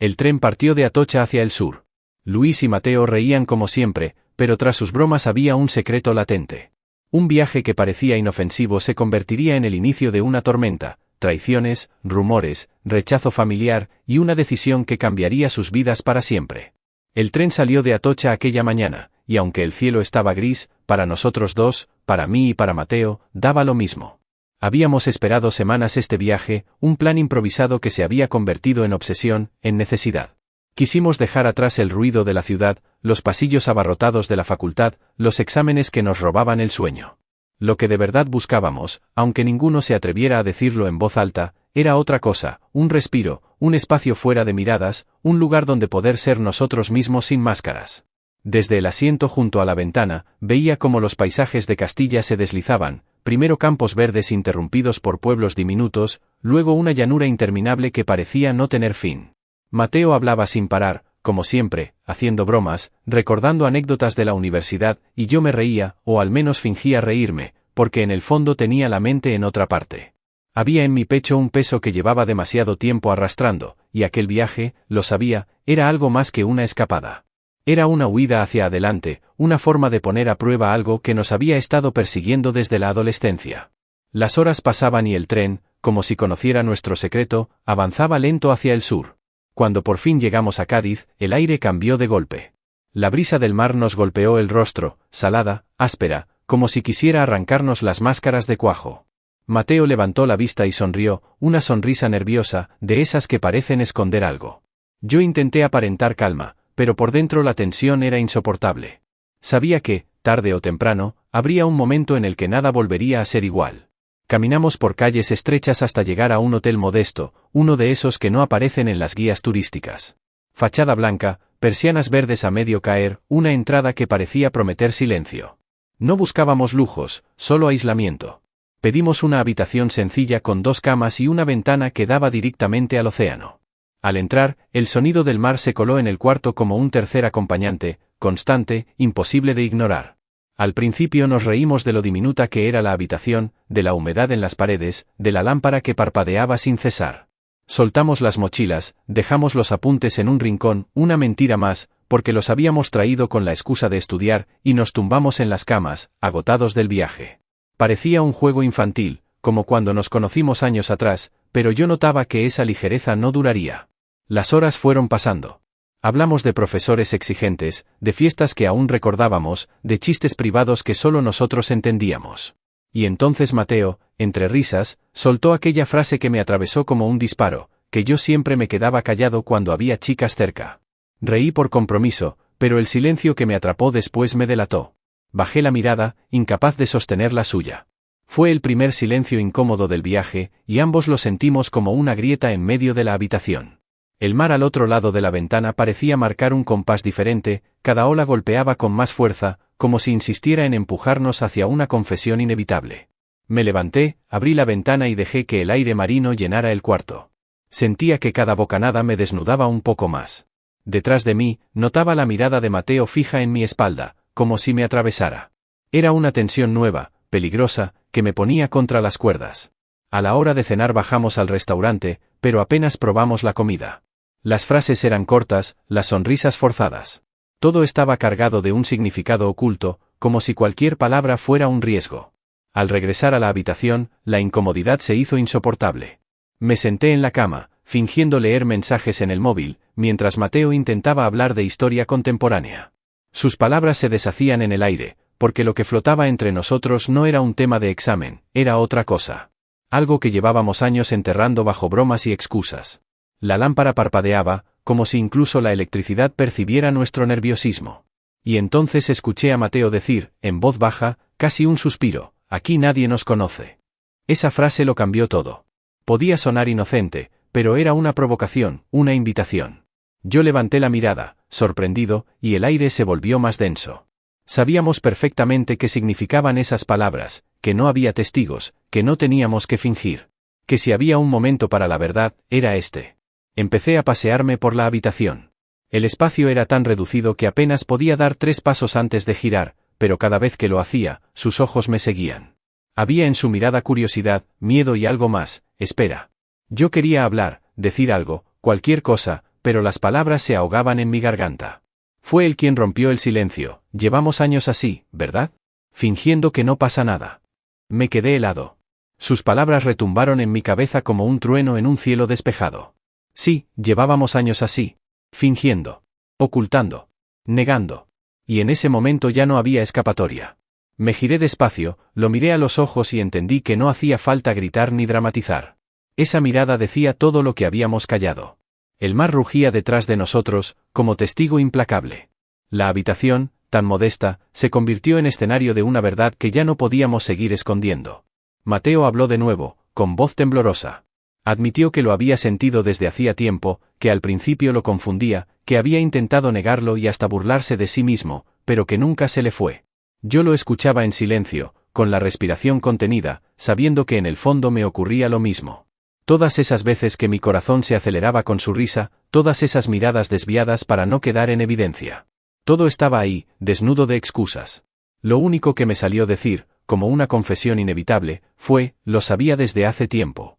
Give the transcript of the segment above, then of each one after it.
El tren partió de Atocha hacia el sur. Luis y Mateo reían como siempre, pero tras sus bromas había un secreto latente. Un viaje que parecía inofensivo se convertiría en el inicio de una tormenta, traiciones, rumores, rechazo familiar y una decisión que cambiaría sus vidas para siempre. El tren salió de Atocha aquella mañana, y aunque el cielo estaba gris, para nosotros dos, para mí y para Mateo, daba lo mismo. Habíamos esperado semanas este viaje, un plan improvisado que se había convertido en obsesión, en necesidad. Quisimos dejar atrás el ruido de la ciudad, los pasillos abarrotados de la facultad, los exámenes que nos robaban el sueño. Lo que de verdad buscábamos, aunque ninguno se atreviera a decirlo en voz alta, era otra cosa, un respiro, un espacio fuera de miradas, un lugar donde poder ser nosotros mismos sin máscaras. Desde el asiento junto a la ventana, veía cómo los paisajes de Castilla se deslizaban, primero campos verdes interrumpidos por pueblos diminutos, luego una llanura interminable que parecía no tener fin. Mateo hablaba sin parar, como siempre, haciendo bromas, recordando anécdotas de la universidad, y yo me reía, o al menos fingía reírme, porque en el fondo tenía la mente en otra parte. Había en mi pecho un peso que llevaba demasiado tiempo arrastrando, y aquel viaje, lo sabía, era algo más que una escapada. Era una huida hacia adelante, una forma de poner a prueba algo que nos había estado persiguiendo desde la adolescencia. Las horas pasaban y el tren, como si conociera nuestro secreto, avanzaba lento hacia el sur. Cuando por fin llegamos a Cádiz, el aire cambió de golpe. La brisa del mar nos golpeó el rostro, salada, áspera, como si quisiera arrancarnos las máscaras de cuajo. Mateo levantó la vista y sonrió, una sonrisa nerviosa, de esas que parecen esconder algo. Yo intenté aparentar calma, pero por dentro la tensión era insoportable. Sabía que, tarde o temprano, habría un momento en el que nada volvería a ser igual. Caminamos por calles estrechas hasta llegar a un hotel modesto, uno de esos que no aparecen en las guías turísticas. Fachada blanca, persianas verdes a medio caer, una entrada que parecía prometer silencio. No buscábamos lujos, solo aislamiento. Pedimos una habitación sencilla con 2 camas y una ventana que daba directamente al océano. Al entrar, el sonido del mar se coló en el cuarto como un tercer acompañante, constante, imposible de ignorar. Al principio nos reímos de lo diminuta que era la habitación, de la humedad en las paredes, de la lámpara que parpadeaba sin cesar. Soltamos las mochilas, dejamos los apuntes en un rincón, una mentira más, porque los habíamos traído con la excusa de estudiar, y nos tumbamos en las camas, agotados del viaje. Parecía un juego infantil, como cuando nos conocimos años atrás, pero yo notaba que esa ligereza no duraría. Las horas fueron pasando. Hablamos de profesores exigentes, de fiestas que aún recordábamos, de chistes privados que solo nosotros entendíamos. Y entonces Mateo, entre risas, soltó aquella frase que me atravesó como un disparo, que yo siempre me quedaba callado cuando había chicas cerca. Reí por compromiso, pero el silencio que me atrapó después me delató. Bajé la mirada, incapaz de sostener la suya. Fue el primer silencio incómodo del viaje, y ambos lo sentimos como una grieta en medio de la habitación. El mar al otro lado de la ventana parecía marcar un compás diferente, cada ola golpeaba con más fuerza, como si insistiera en empujarnos hacia una confesión inevitable. Me levanté, abrí la ventana y dejé que el aire marino llenara el cuarto. Sentía que cada bocanada me desnudaba un poco más. Detrás de mí, notaba la mirada de Mateo fija en mi espalda, como si me atravesara. Era una tensión nueva, peligrosa, que me ponía contra las cuerdas. A la hora de cenar bajamos al restaurante, pero apenas probamos la comida. Las frases eran cortas, las sonrisas forzadas. Todo estaba cargado de un significado oculto, como si cualquier palabra fuera un riesgo. Al regresar a la habitación, la incomodidad se hizo insoportable. Me senté en la cama, fingiendo leer mensajes en el móvil, mientras Mateo intentaba hablar de historia contemporánea. Sus palabras se deshacían en el aire, porque lo que flotaba entre nosotros no era un tema de examen, era otra cosa. Algo que llevábamos años enterrando bajo bromas y excusas. La lámpara parpadeaba, como si incluso la electricidad percibiera nuestro nerviosismo. Y entonces escuché a Mateo decir, en voz baja, casi un suspiro, «Aquí nadie nos conoce». Esa frase lo cambió todo. Podía sonar inocente, pero era una provocación, una invitación. Yo levanté la mirada, sorprendido, y el aire se volvió más denso. Sabíamos perfectamente qué significaban esas palabras, que no había testigos, que no teníamos que fingir. Que si había un momento para la verdad, era este. Empecé a pasearme por la habitación. El espacio era tan reducido que apenas podía dar 3 pasos antes de girar, pero cada vez que lo hacía, sus ojos me seguían. Había en su mirada curiosidad, miedo y algo más, espera. Yo quería hablar, decir algo, cualquier cosa, pero las palabras se ahogaban en mi garganta. Fue él quien rompió el silencio. Llevamos años así, ¿verdad? Fingiendo que no pasa nada. Me quedé helado. Sus palabras retumbaron en mi cabeza como un trueno en un cielo despejado. Sí, llevábamos años así. Fingiendo. Ocultando. Negando. Y en ese momento ya no había escapatoria. Me giré despacio, lo miré a los ojos y entendí que no hacía falta gritar ni dramatizar. Esa mirada decía todo lo que habíamos callado. El mar rugía detrás de nosotros, como testigo implacable. La habitación, tan modesta, se convirtió en escenario de una verdad que ya no podíamos seguir escondiendo. Mateo habló de nuevo, con voz temblorosa. Admitió que lo había sentido desde hacía tiempo, que al principio lo confundía, que había intentado negarlo y hasta burlarse de sí mismo, pero que nunca se le fue. Yo lo escuchaba en silencio, con la respiración contenida, sabiendo que en el fondo me ocurría lo mismo. Todas esas veces que mi corazón se aceleraba con su risa, todas esas miradas desviadas para no quedar en evidencia. Todo estaba ahí, desnudo de excusas. Lo único que me salió decir, como una confesión inevitable, fue: lo sabía desde hace tiempo.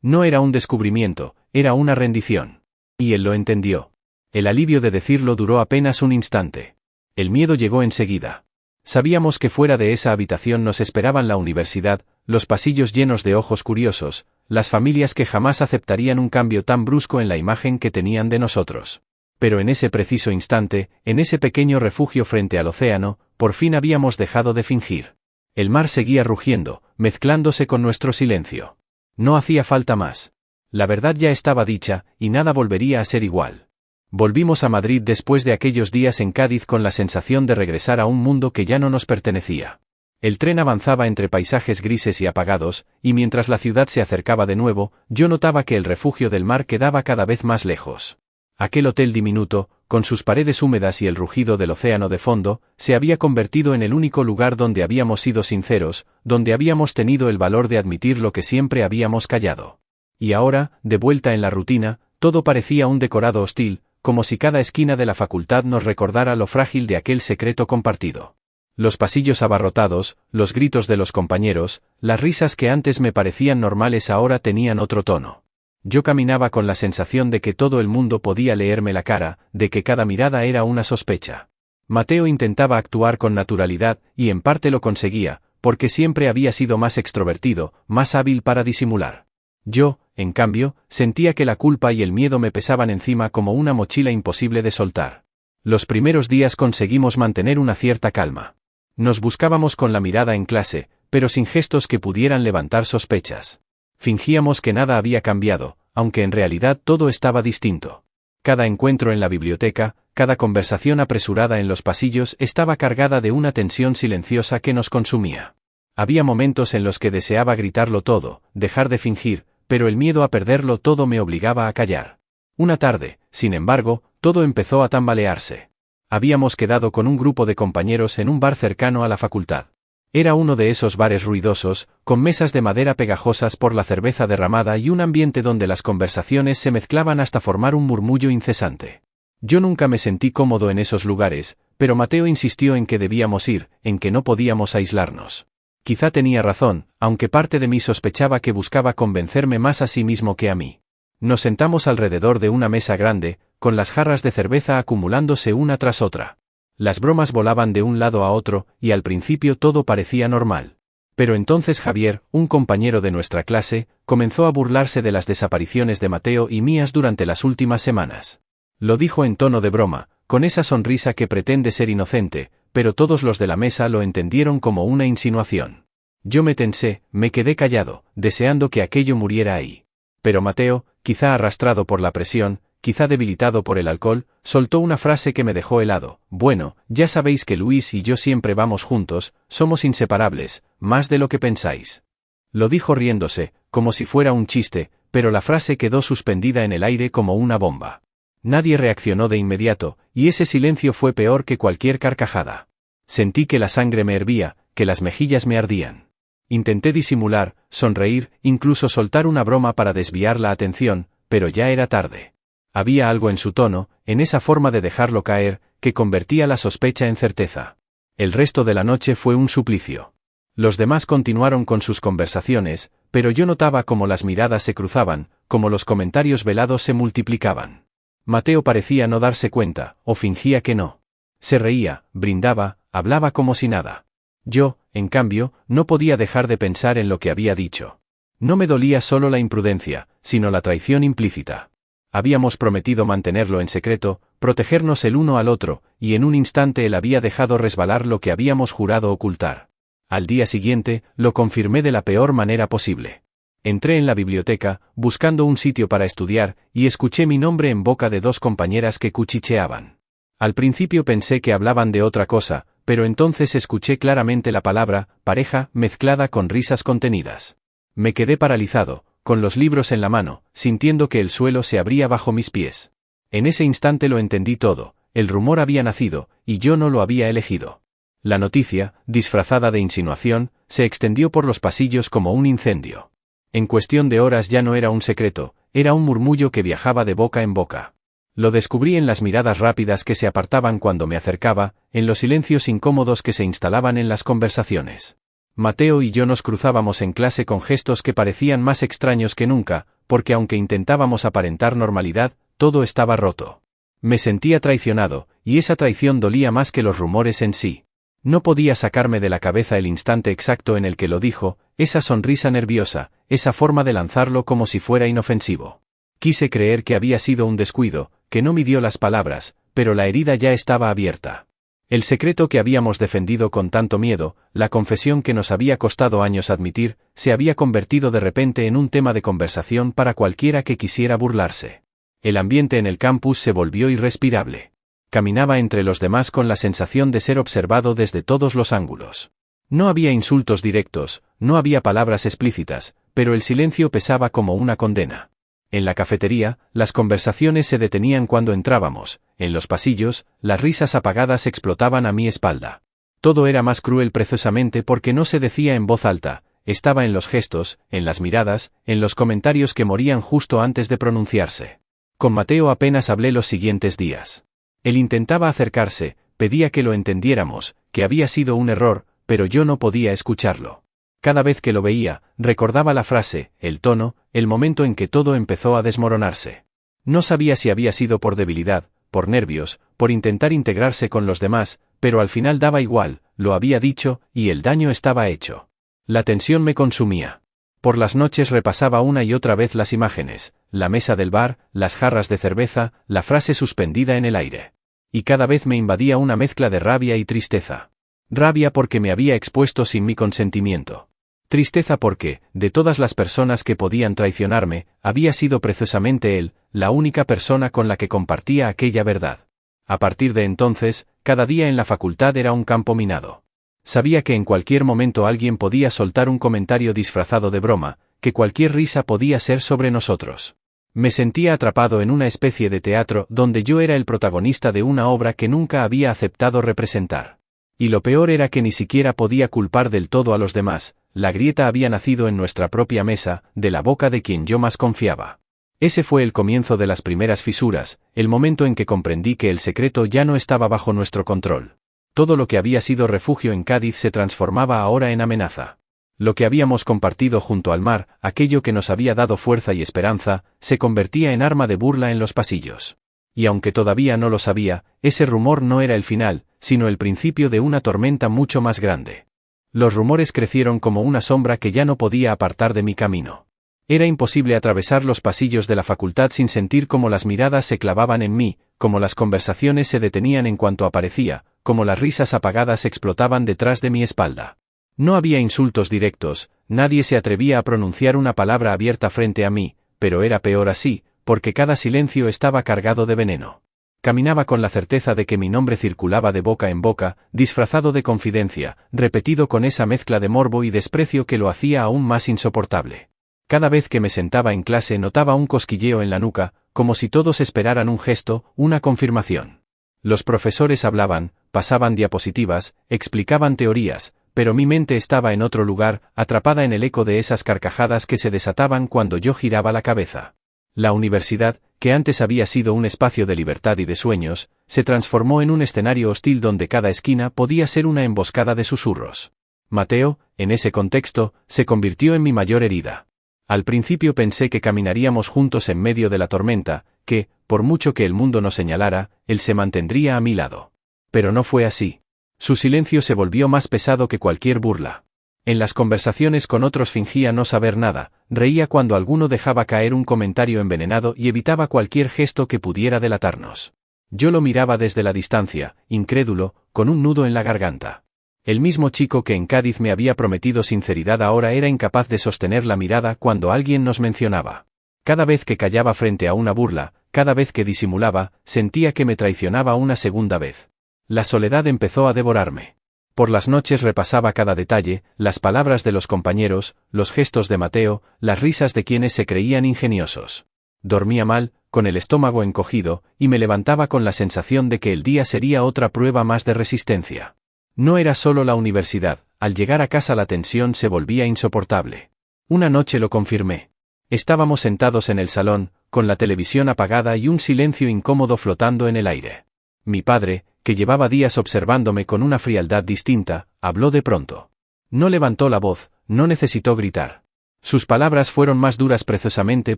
No era un descubrimiento, era una rendición. Y él lo entendió. El alivio de decirlo duró apenas un instante. El miedo llegó enseguida. Sabíamos que fuera de esa habitación nos esperaban la universidad, los pasillos llenos de ojos curiosos, las familias que jamás aceptarían un cambio tan brusco en la imagen que tenían de nosotros. Pero en ese preciso instante, en ese pequeño refugio frente al océano, por fin habíamos dejado de fingir. El mar seguía rugiendo, mezclándose con nuestro silencio. No hacía falta más. La verdad ya estaba dicha, y nada volvería a ser igual. Volvimos a Madrid después de aquellos días en Cádiz con la sensación de regresar a un mundo que ya no nos pertenecía. El tren avanzaba entre paisajes grises y apagados, y mientras la ciudad se acercaba de nuevo, yo notaba que el refugio del mar quedaba cada vez más lejos. Aquel hotel diminuto, con sus paredes húmedas y el rugido del océano de fondo, se había convertido en el único lugar donde habíamos sido sinceros, donde habíamos tenido el valor de admitir lo que siempre habíamos callado. Y ahora, de vuelta en la rutina, todo parecía un decorado hostil, como si cada esquina de la facultad nos recordara lo frágil de aquel secreto compartido. Los pasillos abarrotados, los gritos de los compañeros, las risas que antes me parecían normales ahora tenían otro tono. Yo caminaba con la sensación de que todo el mundo podía leerme la cara, de que cada mirada era una sospecha. Mateo intentaba actuar con naturalidad, y en parte lo conseguía, porque siempre había sido más extrovertido, más hábil para disimular. Yo, en cambio, sentía que la culpa y el miedo me pesaban encima como una mochila imposible de soltar. Los primeros días conseguimos mantener una cierta calma. Nos buscábamos con la mirada en clase, pero sin gestos que pudieran levantar sospechas. Fingíamos que nada había cambiado, aunque en realidad todo estaba distinto. Cada encuentro en la biblioteca, cada conversación apresurada en los pasillos estaba cargada de una tensión silenciosa que nos consumía. Había momentos en los que deseaba gritarlo todo, dejar de fingir, pero el miedo a perderlo todo me obligaba a callar. Una tarde, sin embargo, todo empezó a tambalearse. Habíamos quedado con un grupo de compañeros en un bar cercano a la facultad. Era uno de esos bares ruidosos, con mesas de madera pegajosas por la cerveza derramada y un ambiente donde las conversaciones se mezclaban hasta formar un murmullo incesante. Yo nunca me sentí cómodo en esos lugares, pero Mateo insistió en que debíamos ir, en que no podíamos aislarnos. Quizá tenía razón, aunque parte de mí sospechaba que buscaba convencerme más a sí mismo que a mí. Nos sentamos alrededor de una mesa grande, con las jarras de cerveza acumulándose una tras otra. Las bromas volaban de un lado a otro, y al principio todo parecía normal. Pero entonces Javier, un compañero de nuestra clase, comenzó a burlarse de las desapariciones de Mateo y mías durante las últimas semanas. Lo dijo en tono de broma, con esa sonrisa que pretende ser inocente, pero todos los de la mesa lo entendieron como una insinuación. Yo me tensé, me quedé callado, deseando que aquello muriera ahí. Pero Mateo, quizá arrastrado por la presión, quizá debilitado por el alcohol, soltó una frase que me dejó helado. Bueno, ya sabéis que Luis y yo siempre vamos juntos, somos inseparables, más de lo que pensáis. Lo dijo riéndose, como si fuera un chiste, pero la frase quedó suspendida en el aire como una bomba. Nadie reaccionó de inmediato, y ese silencio fue peor que cualquier carcajada. Sentí que la sangre me hervía, que las mejillas me ardían. Intenté disimular, sonreír, incluso soltar una broma para desviar la atención, pero ya era tarde. Había algo en su tono, en esa forma de dejarlo caer, que convertía la sospecha en certeza. El resto de la noche fue un suplicio. Los demás continuaron con sus conversaciones, pero yo notaba cómo las miradas se cruzaban, cómo los comentarios velados se multiplicaban. Mateo parecía no darse cuenta, o fingía que no. Se reía, brindaba, hablaba como si nada. Yo, en cambio, no podía dejar de pensar en lo que había dicho. No me dolía solo la imprudencia, sino la traición implícita. Habíamos prometido mantenerlo en secreto, protegernos el uno al otro, y en un instante él había dejado resbalar lo que habíamos jurado ocultar. Al día siguiente, lo confirmé de la peor manera posible. Entré en la biblioteca, buscando un sitio para estudiar, y escuché mi nombre en boca de dos compañeras que cuchicheaban. Al principio pensé que hablaban de otra cosa, pero entonces escuché claramente la palabra pareja mezclada con risas contenidas. Me quedé paralizado, con los libros en la mano, sintiendo que el suelo se abría bajo mis pies. En ese instante lo entendí todo, el rumor había nacido, y yo no lo había elegido. La noticia, disfrazada de insinuación, se extendió por los pasillos como un incendio. En cuestión de horas ya no era un secreto, era un murmullo que viajaba de boca en boca. Lo descubrí en las miradas rápidas que se apartaban cuando me acercaba, en los silencios incómodos que se instalaban en las conversaciones. Mateo y yo nos cruzábamos en clase con gestos que parecían más extraños que nunca, porque aunque intentábamos aparentar normalidad, todo estaba roto. Me sentía traicionado, y esa traición dolía más que los rumores en sí. No podía sacarme de la cabeza el instante exacto en el que lo dijo, esa sonrisa nerviosa, esa forma de lanzarlo como si fuera inofensivo. Quise creer que había sido un descuido, que no midió las palabras, pero la herida ya estaba abierta. El secreto que habíamos defendido con tanto miedo, la confesión que nos había costado años admitir, se había convertido de repente en un tema de conversación para cualquiera que quisiera burlarse. El ambiente en el campus se volvió irrespirable. Caminaba entre los demás con la sensación de ser observado desde todos los ángulos. No había insultos directos, no había palabras explícitas, pero el silencio pesaba como una condena. En la cafetería, las conversaciones se detenían cuando entrábamos, en los pasillos, las risas apagadas explotaban a mi espalda. Todo era más cruel precisamente porque no se decía en voz alta, estaba en los gestos, en las miradas, en los comentarios que morían justo antes de pronunciarse. Con Mateo apenas hablé los siguientes días. Él intentaba acercarse, pedía que lo entendiéramos, que había sido un error, pero yo no podía escucharlo. Cada vez que lo veía, recordaba la frase, el tono, el momento en que todo empezó a desmoronarse. No sabía si había sido por debilidad, por nervios, por intentar integrarse con los demás, pero al final daba igual, lo había dicho, y el daño estaba hecho. La tensión me consumía. Por las noches repasaba una y otra vez las imágenes, la mesa del bar, las jarras de cerveza, la frase suspendida en el aire. Y cada vez me invadía una mezcla de rabia y tristeza. Rabia porque me había expuesto sin mi consentimiento. Tristeza porque, de todas las personas que podían traicionarme, había sido precisamente él, la única persona con la que compartía aquella verdad. A partir de entonces, cada día en la facultad era un campo minado. Sabía que en cualquier momento alguien podía soltar un comentario disfrazado de broma, que cualquier risa podía ser sobre nosotros. Me sentía atrapado en una especie de teatro donde yo era el protagonista de una obra que nunca había aceptado representar. Y lo peor era que ni siquiera podía culpar del todo a los demás, la grieta había nacido en nuestra propia mesa, de la boca de quien yo más confiaba. Ese fue el comienzo de las primeras fisuras, el momento en que comprendí que el secreto ya no estaba bajo nuestro control. Todo lo que había sido refugio en Cádiz se transformaba ahora en amenaza. Lo que habíamos compartido junto al mar, aquello que nos había dado fuerza y esperanza, se convertía en arma de burla en los pasillos. Y aunque todavía no lo sabía, ese rumor no era el final, sino el principio de una tormenta mucho más grande. Los rumores crecieron como una sombra que ya no podía apartar de mi camino. Era imposible atravesar los pasillos de la facultad sin sentir cómo las miradas se clavaban en mí, cómo las conversaciones se detenían en cuanto aparecía, cómo las risas apagadas explotaban detrás de mi espalda. No había insultos directos, nadie se atrevía a pronunciar una palabra abierta frente a mí, pero era peor así, porque cada silencio estaba cargado de veneno. Caminaba con la certeza de que mi nombre circulaba de boca en boca, disfrazado de confidencia, repetido con esa mezcla de morbo y desprecio que lo hacía aún más insoportable. Cada vez que me sentaba en clase notaba un cosquilleo en la nuca, como si todos esperaran un gesto, una confirmación. Los profesores hablaban, pasaban diapositivas, explicaban teorías, pero mi mente estaba en otro lugar, atrapada en el eco de esas carcajadas que se desataban cuando yo giraba la cabeza. La universidad, que antes había sido un espacio de libertad y de sueños, se transformó en un escenario hostil donde cada esquina podía ser una emboscada de susurros. Mateo, en ese contexto, se convirtió en mi mayor herida. Al principio pensé que caminaríamos juntos en medio de la tormenta, que, por mucho que el mundo nos señalara, él se mantendría a mi lado. Pero no fue así. Su silencio se volvió más pesado que cualquier burla. En las conversaciones con otros fingía no saber nada, reía cuando alguno dejaba caer un comentario envenenado y evitaba cualquier gesto que pudiera delatarnos. Yo lo miraba desde la distancia, incrédulo, con un nudo en la garganta. El mismo chico que en Cádiz me había prometido sinceridad ahora era incapaz de sostener la mirada cuando alguien nos mencionaba. Cada vez que callaba frente a una burla, cada vez que disimulaba, sentía que me traicionaba una segunda vez. La soledad empezó a devorarme. Por las noches repasaba cada detalle, las palabras de los compañeros, los gestos de Mateo, las risas de quienes se creían ingeniosos. Dormía mal, con el estómago encogido, y me levantaba con la sensación de que el día sería otra prueba más de resistencia. No era solo la universidad, al llegar a casa la tensión se volvía insoportable. Una noche lo confirmé. Estábamos sentados en el salón, con la televisión apagada y un silencio incómodo flotando en el aire. Mi padre, que llevaba días observándome con una frialdad distinta, habló de pronto. No levantó la voz, no necesitó gritar. Sus palabras fueron más duras precisamente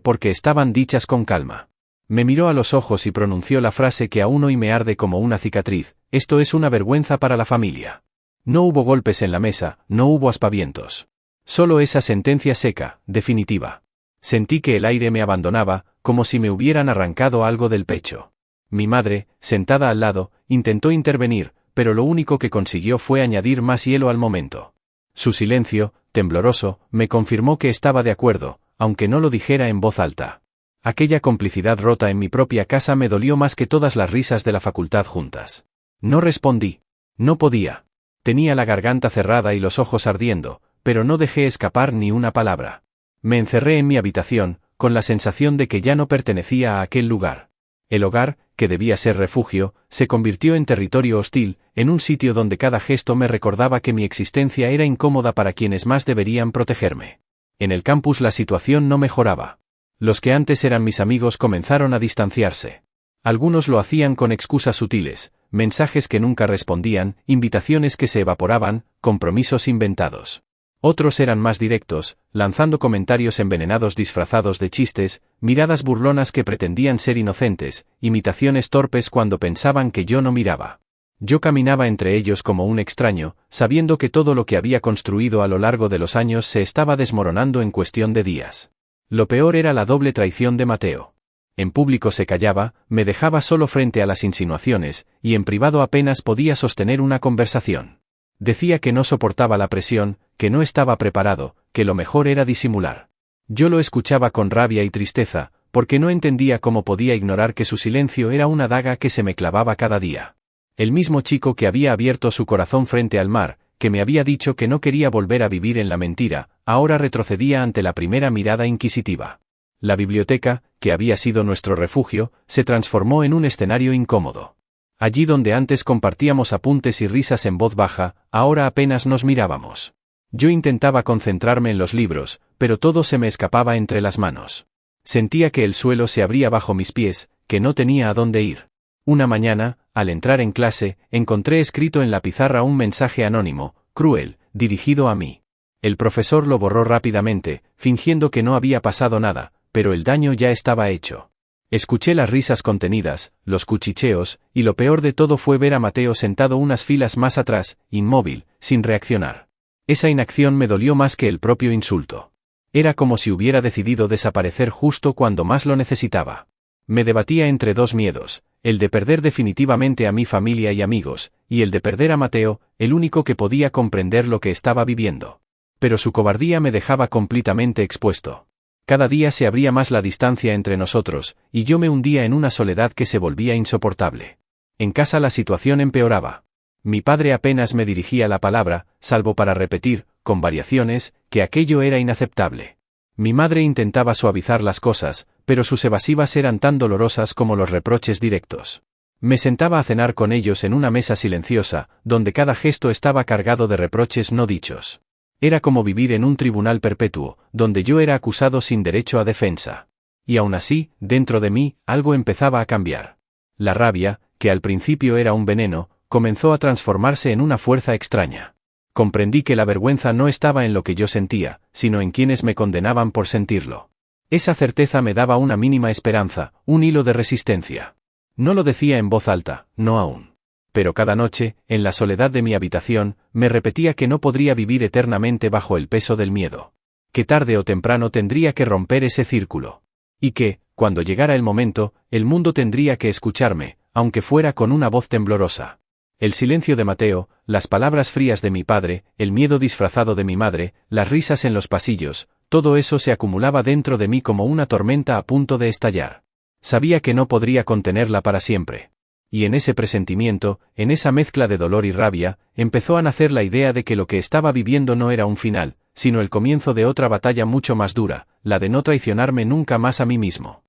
porque estaban dichas con calma. Me miró a los ojos y pronunció la frase que aún hoy me arde como una cicatriz: esto es una vergüenza para la familia. No hubo golpes en la mesa, no hubo aspavientos. Solo esa sentencia seca, definitiva. Sentí que el aire me abandonaba, como si me hubieran arrancado algo del pecho. Mi madre, sentada al lado, intentó intervenir, pero lo único que consiguió fue añadir más hielo al momento. Su silencio, tembloroso, me confirmó que estaba de acuerdo, aunque no lo dijera en voz alta. Aquella complicidad rota en mi propia casa me dolió más que todas las risas de la facultad juntas. No respondí. No podía. Tenía la garganta cerrada y los ojos ardiendo, pero no dejé escapar ni una palabra. Me encerré en mi habitación, con la sensación de que ya no pertenecía a aquel lugar. El hogar, que debía ser refugio, se convirtió en territorio hostil, en un sitio donde cada gesto me recordaba que mi existencia era incómoda para quienes más deberían protegerme. En el campus la situación no mejoraba. Los que antes eran mis amigos comenzaron a distanciarse. Algunos lo hacían con excusas sutiles, mensajes que nunca respondían, invitaciones que se evaporaban, compromisos inventados. Otros eran más directos, lanzando comentarios envenenados disfrazados de chistes, miradas burlonas que pretendían ser inocentes, imitaciones torpes cuando pensaban que yo no miraba. Yo caminaba entre ellos como un extraño, sabiendo que todo lo que había construido a lo largo de los años se estaba desmoronando en cuestión de días. Lo peor era la doble traición de Mateo. En público se callaba, me dejaba solo frente a las insinuaciones, y en privado apenas podía sostener una conversación. Decía que no soportaba la presión, que no estaba preparado, que lo mejor era disimular. Yo lo escuchaba con rabia y tristeza, porque no entendía cómo podía ignorar que su silencio era una daga que se me clavaba cada día. El mismo chico que había abierto su corazón frente al mar, que me había dicho que no quería volver a vivir en la mentira, ahora retrocedía ante la primera mirada inquisitiva. La biblioteca, que había sido nuestro refugio, se transformó en un escenario incómodo. Allí donde antes compartíamos apuntes y risas en voz baja, ahora apenas nos mirábamos. Yo intentaba concentrarme en los libros, pero todo se me escapaba entre las manos. Sentía que el suelo se abría bajo mis pies, que no tenía a dónde ir. Una mañana, al entrar en clase, encontré escrito en la pizarra un mensaje anónimo, cruel, dirigido a mí. El profesor lo borró rápidamente, fingiendo que no había pasado nada, pero el daño ya estaba hecho. Escuché las risas contenidas, los cuchicheos, y lo peor de todo fue ver a Mateo sentado unas filas más atrás, inmóvil, sin reaccionar. Esa inacción me dolió más que el propio insulto. Era como si hubiera decidido desaparecer justo cuando más lo necesitaba. Me debatía entre dos miedos, el de perder definitivamente a mi familia y amigos, y el de perder a Mateo, el único que podía comprender lo que estaba viviendo. Pero su cobardía me dejaba completamente expuesto. Cada día se abría más la distancia entre nosotros, y yo me hundía en una soledad que se volvía insoportable. En casa la situación empeoraba. Mi padre apenas me dirigía la palabra, salvo para repetir, con variaciones, que aquello era inaceptable. Mi madre intentaba suavizar las cosas, pero sus evasivas eran tan dolorosas como los reproches directos. Me sentaba a cenar con ellos en una mesa silenciosa, donde cada gesto estaba cargado de reproches no dichos. Era como vivir en un tribunal perpetuo, donde yo era acusado sin derecho a defensa. Y aún así, dentro de mí, algo empezaba a cambiar. La rabia, que al principio era un veneno, comenzó a transformarse en una fuerza extraña. Comprendí que la vergüenza no estaba en lo que yo sentía, sino en quienes me condenaban por sentirlo. Esa certeza me daba una mínima esperanza, un hilo de resistencia. No lo decía en voz alta, no aún. Pero cada noche, en la soledad de mi habitación, me repetía que no podría vivir eternamente bajo el peso del miedo. Que tarde o temprano tendría que romper ese círculo. Y que, cuando llegara el momento, el mundo tendría que escucharme, aunque fuera con una voz temblorosa. El silencio de Mateo, las palabras frías de mi padre, el miedo disfrazado de mi madre, las risas en los pasillos, todo eso se acumulaba dentro de mí como una tormenta a punto de estallar. Sabía que no podría contenerla para siempre. Y en ese presentimiento, en esa mezcla de dolor y rabia, empezó a nacer la idea de que lo que estaba viviendo no era un final, sino el comienzo de otra batalla mucho más dura, la de no traicionarme nunca más a mí mismo.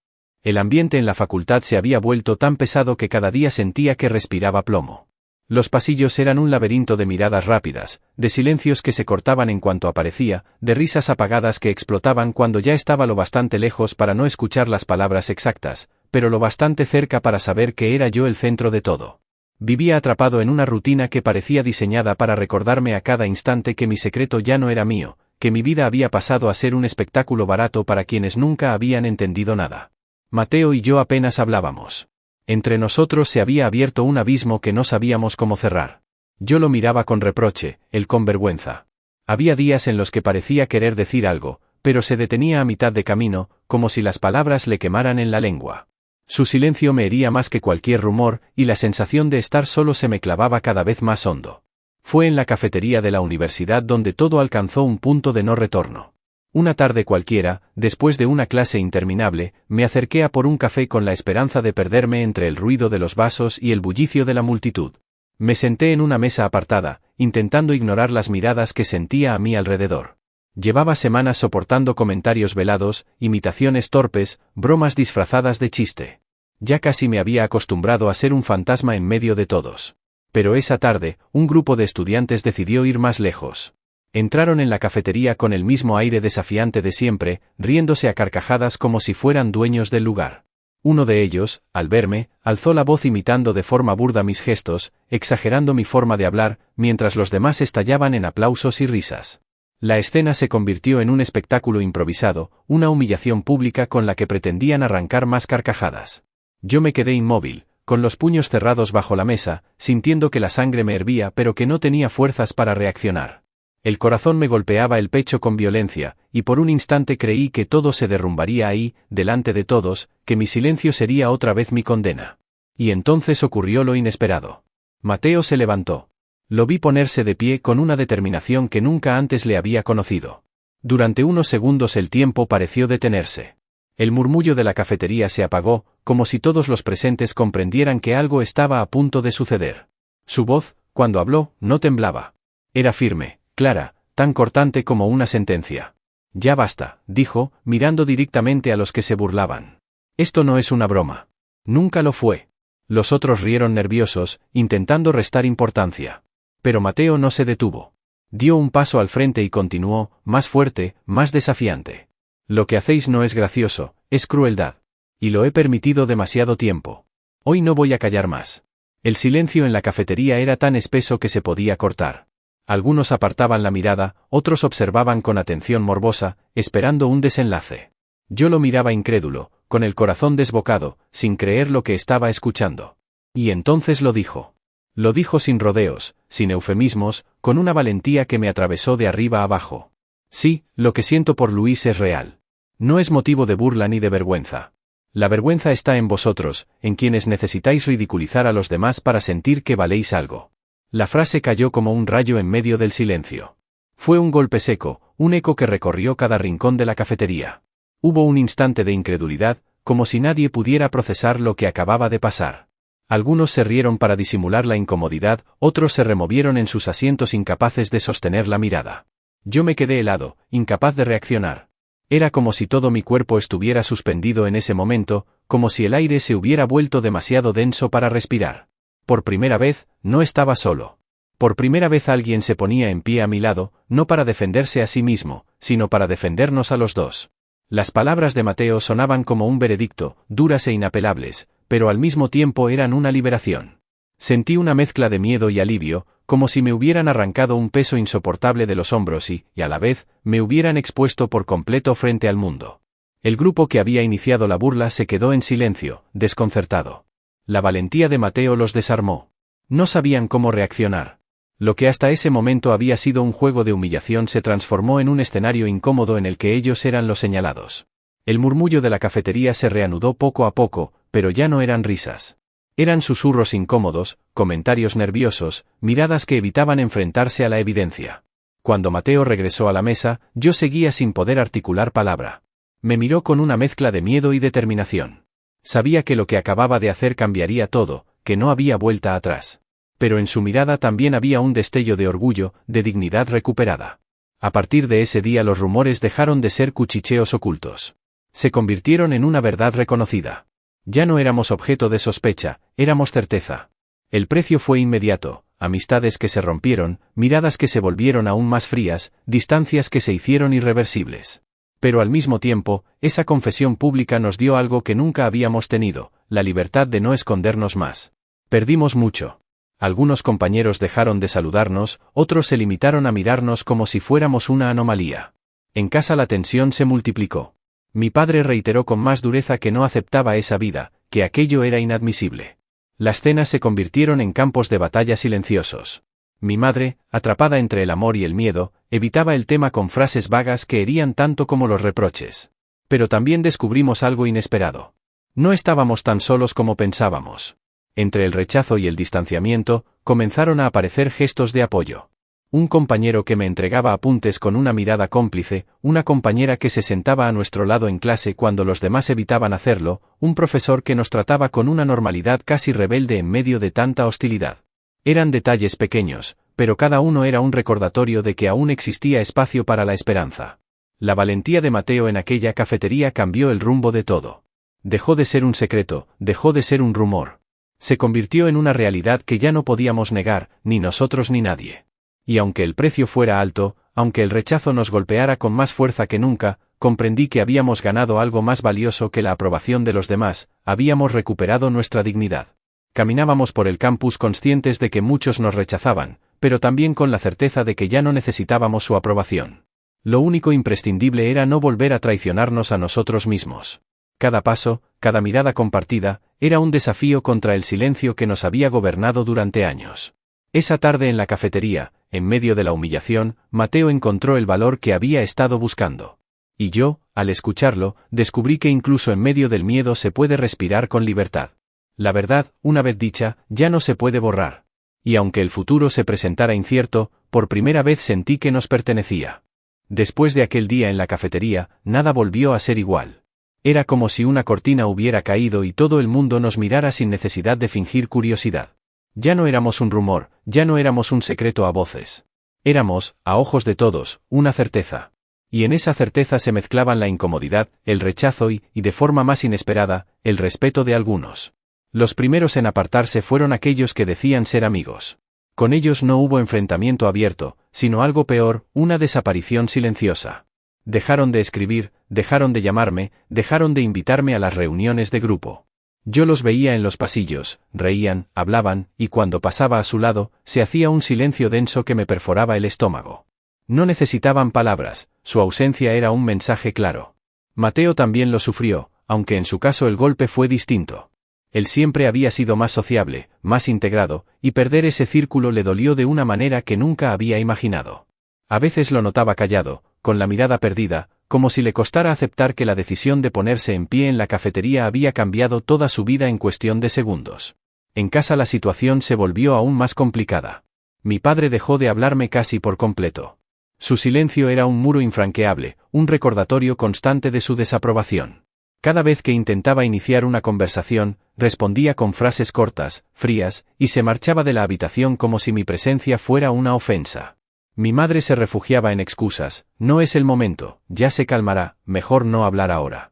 El ambiente en la facultad se había vuelto tan pesado que cada día sentía que respiraba plomo. Los pasillos eran un laberinto de miradas rápidas, de silencios que se cortaban en cuanto aparecía, de risas apagadas que explotaban cuando ya estaba lo bastante lejos para no escuchar las palabras exactas, pero lo bastante cerca para saber que era yo el centro de todo. Vivía atrapado en una rutina que parecía diseñada para recordarme a cada instante que mi secreto ya no era mío, que mi vida había pasado a ser un espectáculo barato para quienes nunca habían entendido nada. Mateo y yo apenas hablábamos. Entre nosotros se había abierto un abismo que no sabíamos cómo cerrar. Yo lo miraba con reproche, él con vergüenza. Había días en los que parecía querer decir algo, pero se detenía a mitad de camino, como si las palabras le quemaran en la lengua. Su silencio me hería más que cualquier rumor, y la sensación de estar solo se me clavaba cada vez más hondo. Fue en la cafetería de la universidad donde todo alcanzó un punto de no retorno. Una tarde cualquiera, después de una clase interminable, me acerqué a por un café con la esperanza de perderme entre el ruido de los vasos y el bullicio de la multitud. Me senté en una mesa apartada, intentando ignorar las miradas que sentía a mi alrededor. Llevaba semanas soportando comentarios velados, imitaciones torpes, bromas disfrazadas de chiste. Ya casi me había acostumbrado a ser un fantasma en medio de todos. Pero esa tarde, un grupo de estudiantes decidió ir más lejos. Entraron en la cafetería con el mismo aire desafiante de siempre, riéndose a carcajadas como si fueran dueños del lugar. Uno de ellos, al verme, alzó la voz imitando de forma burda mis gestos, exagerando mi forma de hablar, mientras los demás estallaban en aplausos y risas. La escena se convirtió en un espectáculo improvisado, una humillación pública con la que pretendían arrancar más carcajadas. Yo me quedé inmóvil, con los puños cerrados bajo la mesa, sintiendo que la sangre me hervía pero que no tenía fuerzas para reaccionar. El corazón me golpeaba el pecho con violencia, y por un instante creí que todo se derrumbaría ahí, delante de todos, que mi silencio sería otra vez mi condena. Y entonces ocurrió lo inesperado. Mateo se levantó. Lo vi ponerse de pie con una determinación que nunca antes le había conocido. Durante unos segundos el tiempo pareció detenerse. El murmullo de la cafetería se apagó, como si todos los presentes comprendieran que algo estaba a punto de suceder. Su voz, cuando habló, no temblaba. Era firme, clara, tan cortante como una sentencia. Ya basta, dijo, mirando directamente a los que se burlaban. Esto no es una broma. Nunca lo fue. Los otros rieron nerviosos, intentando restar importancia. Pero Mateo no se detuvo. Dio un paso al frente y continuó, más fuerte, más desafiante. Lo que hacéis no es gracioso, es crueldad. Y lo he permitido demasiado tiempo. Hoy no voy a callar más. El silencio en la cafetería era tan espeso que se podía cortar. Algunos apartaban la mirada, otros observaban con atención morbosa, esperando un desenlace. Yo lo miraba incrédulo, con el corazón desbocado, sin creer lo que estaba escuchando. Y entonces lo dijo. Lo dijo sin rodeos, sin eufemismos, con una valentía que me atravesó de arriba a abajo. Sí, lo que siento por Luis es real. No es motivo de burla ni de vergüenza. La vergüenza está en vosotros, en quienes necesitáis ridiculizar a los demás para sentir que valéis algo. La frase cayó como un rayo en medio del silencio. Fue un golpe seco, un eco que recorrió cada rincón de la cafetería. Hubo un instante de incredulidad, como si nadie pudiera procesar lo que acababa de pasar. Algunos se rieron para disimular la incomodidad, otros se removieron en sus asientos incapaces de sostener la mirada. Yo me quedé helado, incapaz de reaccionar. Era como si todo mi cuerpo estuviera suspendido en ese momento, como si el aire se hubiera vuelto demasiado denso para respirar. Por primera vez, no estaba solo. Por primera vez alguien se ponía en pie a mi lado, no para defenderse a sí mismo, sino para defendernos a los dos. Las palabras de Mateo sonaban como un veredicto, duras e inapelables, pero al mismo tiempo eran una liberación. Sentí una mezcla de miedo y alivio, como si me hubieran arrancado un peso insoportable de los hombros y, a la vez, me hubieran expuesto por completo frente al mundo. El grupo que había iniciado la burla se quedó en silencio, desconcertado. La valentía de Mateo los desarmó. No sabían cómo reaccionar. Lo que hasta ese momento había sido un juego de humillación se transformó en un escenario incómodo en el que ellos eran los señalados. El murmullo de la cafetería se reanudó poco a poco, pero ya no eran risas. Eran susurros incómodos, comentarios nerviosos, miradas que evitaban enfrentarse a la evidencia. Cuando Mateo regresó a la mesa, yo seguía sin poder articular palabra. Me miró con una mezcla de miedo y determinación. Sabía que lo que acababa de hacer cambiaría todo, que no había vuelta atrás. Pero en su mirada también había un destello de orgullo, de dignidad recuperada. A partir de ese día los rumores dejaron de ser cuchicheos ocultos. Se convirtieron en una verdad reconocida. Ya no éramos objeto de sospecha, éramos certeza. El precio fue inmediato, amistades que se rompieron, miradas que se volvieron aún más frías, distancias que se hicieron irreversibles. Pero al mismo tiempo, esa confesión pública nos dio algo que nunca habíamos tenido, la libertad de no escondernos más. Perdimos mucho. Algunos compañeros dejaron de saludarnos, otros se limitaron a mirarnos como si fuéramos una anomalía. En casa la tensión se multiplicó. Mi padre reiteró con más dureza que no aceptaba esa vida, que aquello era inadmisible. Las cenas se convirtieron en campos de batalla silenciosos. Mi madre, atrapada entre el amor y el miedo, evitaba el tema con frases vagas que herían tanto como los reproches. Pero también descubrimos algo inesperado. No estábamos tan solos como pensábamos. Entre el rechazo y el distanciamiento, comenzaron a aparecer gestos de apoyo. Un compañero que me entregaba apuntes con una mirada cómplice, una compañera que se sentaba a nuestro lado en clase cuando los demás evitaban hacerlo, un profesor que nos trataba con una normalidad casi rebelde en medio de tanta hostilidad. Eran detalles pequeños, pero cada uno era un recordatorio de que aún existía espacio para la esperanza. La valentía de Mateo en aquella cafetería cambió el rumbo de todo. Dejó de ser un secreto, dejó de ser un rumor. Se convirtió en una realidad que ya no podíamos negar, ni nosotros ni nadie. Y aunque el precio fuera alto, aunque el rechazo nos golpeara con más fuerza que nunca, comprendí que habíamos ganado algo más valioso que la aprobación de los demás, habíamos recuperado nuestra dignidad. Caminábamos por el campus conscientes de que muchos nos rechazaban, pero también con la certeza de que ya no necesitábamos su aprobación. Lo único imprescindible era no volver a traicionarnos a nosotros mismos. Cada paso, cada mirada compartida, era un desafío contra el silencio que nos había gobernado durante años. Esa tarde en la cafetería, en medio de la humillación, Mateo encontró el valor que había estado buscando. Y yo, al escucharlo, descubrí que incluso en medio del miedo se puede respirar con libertad. La verdad, una vez dicha, ya no se puede borrar. Y aunque el futuro se presentara incierto, por primera vez sentí que nos pertenecía. Después de aquel día en la cafetería, nada volvió a ser igual. Era como si una cortina hubiera caído y todo el mundo nos mirara sin necesidad de fingir curiosidad. Ya no éramos un rumor, ya no éramos un secreto a voces. Éramos, a ojos de todos, una certeza. Y en esa certeza se mezclaban la incomodidad, el rechazo y, de forma más inesperada, el respeto de algunos. Los primeros en apartarse fueron aquellos que decían ser amigos. Con ellos no hubo enfrentamiento abierto, sino algo peor, una desaparición silenciosa. Dejaron de escribir, dejaron de llamarme, dejaron de invitarme a las reuniones de grupo. Yo los veía en los pasillos, reían, hablaban, y cuando pasaba a su lado, se hacía un silencio denso que me perforaba el estómago. No necesitaban palabras, su ausencia era un mensaje claro. Mateo también lo sufrió, aunque en su caso el golpe fue distinto. Él siempre había sido más sociable, más integrado, y perder ese círculo le dolió de una manera que nunca había imaginado. A veces lo notaba callado, con la mirada perdida, como si le costara aceptar que la decisión de ponerse en pie en la cafetería había cambiado toda su vida en cuestión de segundos. En casa la situación se volvió aún más complicada. Mi padre dejó de hablarme casi por completo. Su silencio era un muro infranqueable, un recordatorio constante de su desaprobación. Cada vez que intentaba iniciar una conversación, respondía con frases cortas, frías, y se marchaba de la habitación como si mi presencia fuera una ofensa. Mi madre se refugiaba en excusas, no es el momento, ya se calmará, mejor no hablar ahora.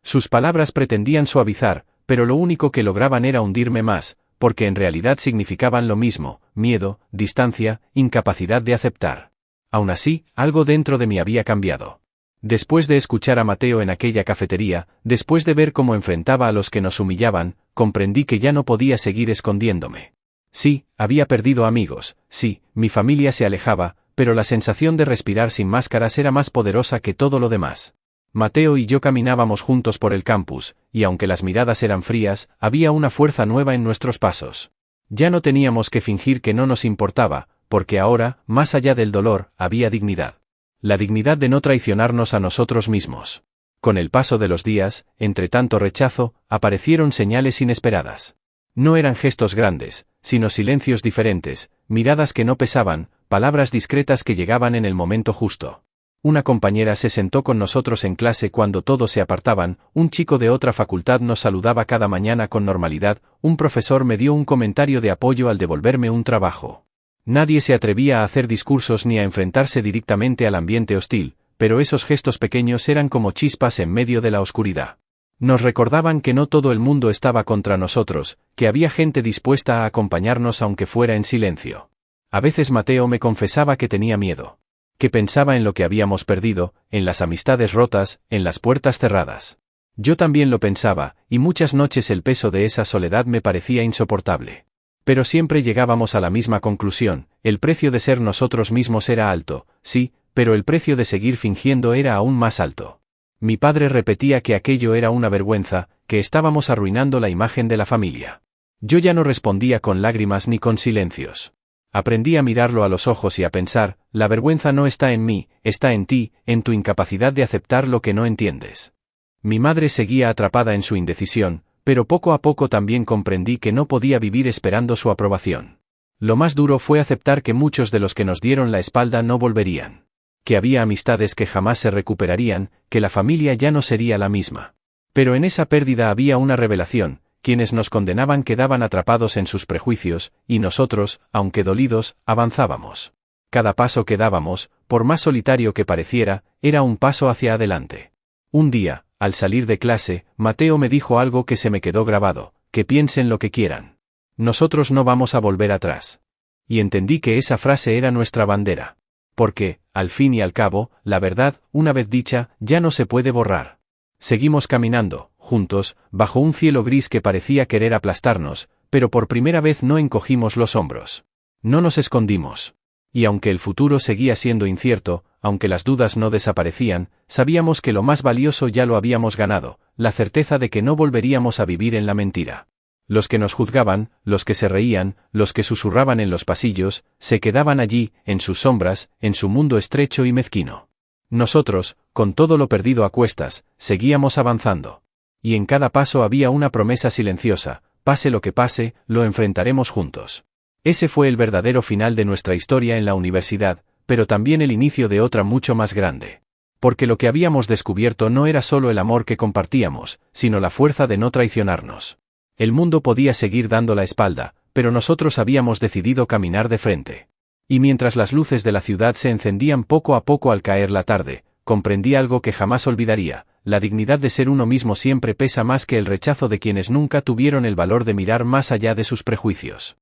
Sus palabras pretendían suavizar, pero lo único que lograban era hundirme más, porque en realidad significaban lo mismo, miedo, distancia, incapacidad de aceptar. Aún así, algo dentro de mí había cambiado. Después de escuchar a Mateo en aquella cafetería, después de ver cómo enfrentaba a los que nos humillaban, comprendí que ya no podía seguir escondiéndome. Sí, había perdido amigos, sí, mi familia se alejaba, pero la sensación de respirar sin máscaras era más poderosa que todo lo demás. Mateo y yo caminábamos juntos por el campus, y aunque las miradas eran frías, había una fuerza nueva en nuestros pasos. Ya no teníamos que fingir que no nos importaba, porque ahora, más allá del dolor, había dignidad. La dignidad de no traicionarnos a nosotros mismos. Con el paso de los días, entre tanto rechazo, aparecieron señales inesperadas. No eran gestos grandes, sino silencios diferentes, miradas que no pesaban, palabras discretas que llegaban en el momento justo. Una compañera se sentó con nosotros en clase cuando todos se apartaban, un chico de otra facultad nos saludaba cada mañana con normalidad, un profesor me dio un comentario de apoyo al devolverme un trabajo. Nadie se atrevía a hacer discursos ni a enfrentarse directamente al ambiente hostil, pero esos gestos pequeños eran como chispas en medio de la oscuridad. Nos recordaban que no todo el mundo estaba contra nosotros, que había gente dispuesta a acompañarnos aunque fuera en silencio. A veces Mateo me confesaba que tenía miedo. Que pensaba en lo que habíamos perdido, en las amistades rotas, en las puertas cerradas. Yo también lo pensaba, y muchas noches el peso de esa soledad me parecía insoportable. Pero siempre llegábamos a la misma conclusión, el precio de ser nosotros mismos era alto, sí, pero el precio de seguir fingiendo era aún más alto. Mi padre repetía que aquello era una vergüenza, que estábamos arruinando la imagen de la familia. Yo ya no respondía con lágrimas ni con silencios. Aprendí a mirarlo a los ojos y a pensar, la vergüenza no está en mí, está en ti, en tu incapacidad de aceptar lo que no entiendes. Mi madre seguía atrapada en su indecisión, pero poco a poco también comprendí que no podía vivir esperando su aprobación. Lo más duro fue aceptar que muchos de los que nos dieron la espalda no volverían. Que había amistades que jamás se recuperarían, que la familia ya no sería la misma. Pero en esa pérdida había una revelación. Quienes nos condenaban quedaban atrapados en sus prejuicios, y nosotros, aunque dolidos, avanzábamos. Cada paso que dábamos, por más solitario que pareciera, era un paso hacia adelante. Un día, al salir de clase, Mateo me dijo algo que se me quedó grabado, que piensen lo que quieran. Nosotros no vamos a volver atrás. Y entendí que esa frase era nuestra bandera. Porque, al fin y al cabo, la verdad, una vez dicha, ya no se puede borrar. Seguimos caminando, juntos, bajo un cielo gris que parecía querer aplastarnos, pero por primera vez no encogimos los hombros. No nos escondimos. Y aunque el futuro seguía siendo incierto, aunque las dudas no desaparecían, sabíamos que lo más valioso ya lo habíamos ganado, la certeza de que no volveríamos a vivir en la mentira. Los que nos juzgaban, los que se reían, los que susurraban en los pasillos, se quedaban allí, en sus sombras, en su mundo estrecho y mezquino. Nosotros, con todo lo perdido a cuestas, seguíamos avanzando. Y en cada paso había una promesa silenciosa, pase lo que pase, lo enfrentaremos juntos. Ese fue el verdadero final de nuestra historia en la universidad, pero también el inicio de otra mucho más grande. Porque lo que habíamos descubierto no era solo el amor que compartíamos, sino la fuerza de no traicionarnos. El mundo podía seguir dando la espalda, pero nosotros habíamos decidido caminar de frente. Y mientras las luces de la ciudad se encendían poco a poco al caer la tarde, comprendí algo que jamás olvidaría: la dignidad de ser uno mismo siempre pesa más que el rechazo de quienes nunca tuvieron el valor de mirar más allá de sus prejuicios.